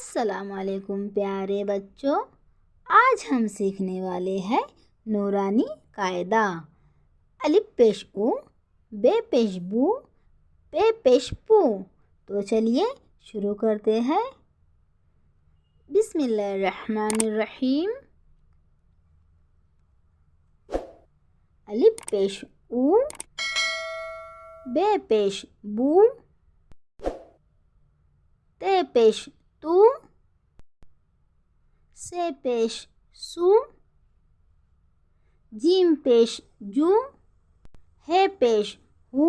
अस्सलामुअलैकुम प्यारे बच्चों, आज हम सीखने वाले हैं नूरानी कायदा। अलिफ पेश उ, बे पेश बू, पे पेश पू। तो चलिए शुरू करते हैं। बिस्मिल्लाहिर्रहमानिर्रहीम। अलिफ पेश उ, बे पेश बू, ते पेश तू, से पेश सू, जीम पेश जू, हे पेश हू,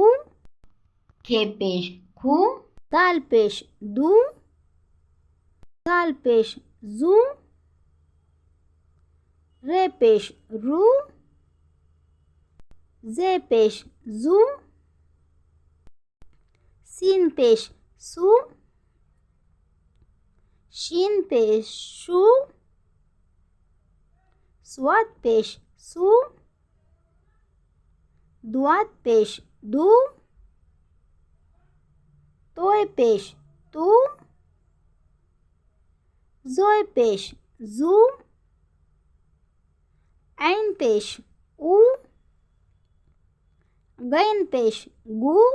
खे पेश खू, दाल पेश दू, दाल पेश जू, रे पेश रू, जे पेश जू, सीन पेश सू, शीन पेश शू, स्वाद पेश सू, दुआत पेश दू, तोय पेश तू, जोय पेश जू, ऐन पेश ऊ, गैन पेश गू,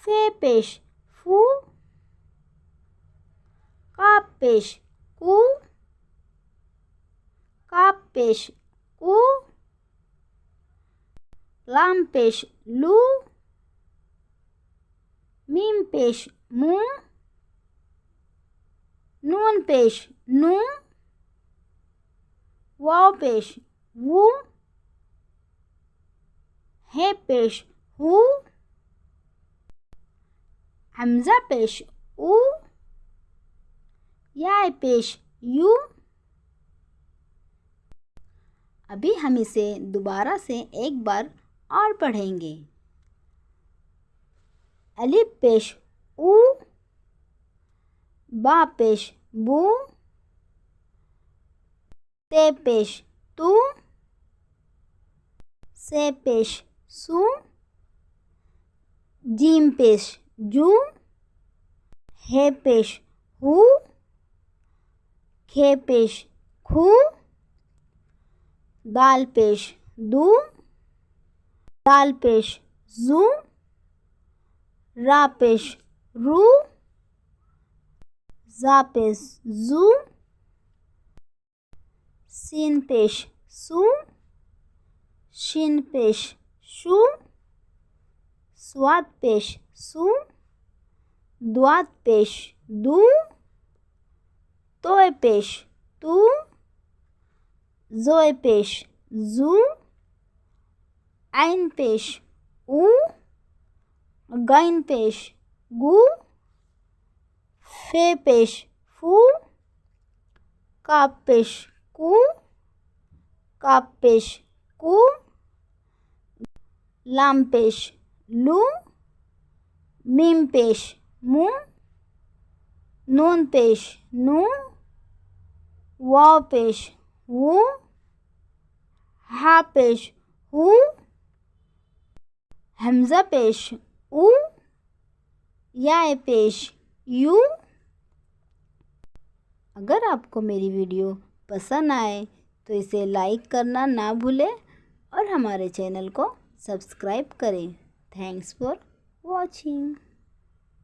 फे पेश फू, काफ पेश कू, काफ पेश कू, लाम पेश लू, मीम पेश मू, नून पेश नू, वाव पेश वू, हे पेश हू, हमजा पेश ऊ, या पेश यू। अभी हम इसे दोबारा से एक बार और पढ़ेंगे। अलिफ पेश ऊ, बा पेश बू, ते पेश तू, से पेश सू, जीम पेश जू, हे पेश हू, खे पेश खू, दाल पेश दू, दाल पेश जू, रा पेश रू, जा पेश जू, सीन पेश सू, शीन पेश शू, स्वाद पेश सू, दुआत पेश दू, तोय पेश तू, जोय पेश जू, ऐन पेश ऊ, गैन पेश गू, फे पेश फू, काफ पेश कू, काफ पेश कू, लाम पेश लू, मीम पेश मू, नून पेश नू, वाव पेश वू, हा पेश हू, हमजा पेश ऊ, या पेश यू। अगर आपको मेरी वीडियो पसंद आए तो इसे लाइक करना ना भूलें और हमारे चैनल को सब्सक्राइब करें। Thanks for watching.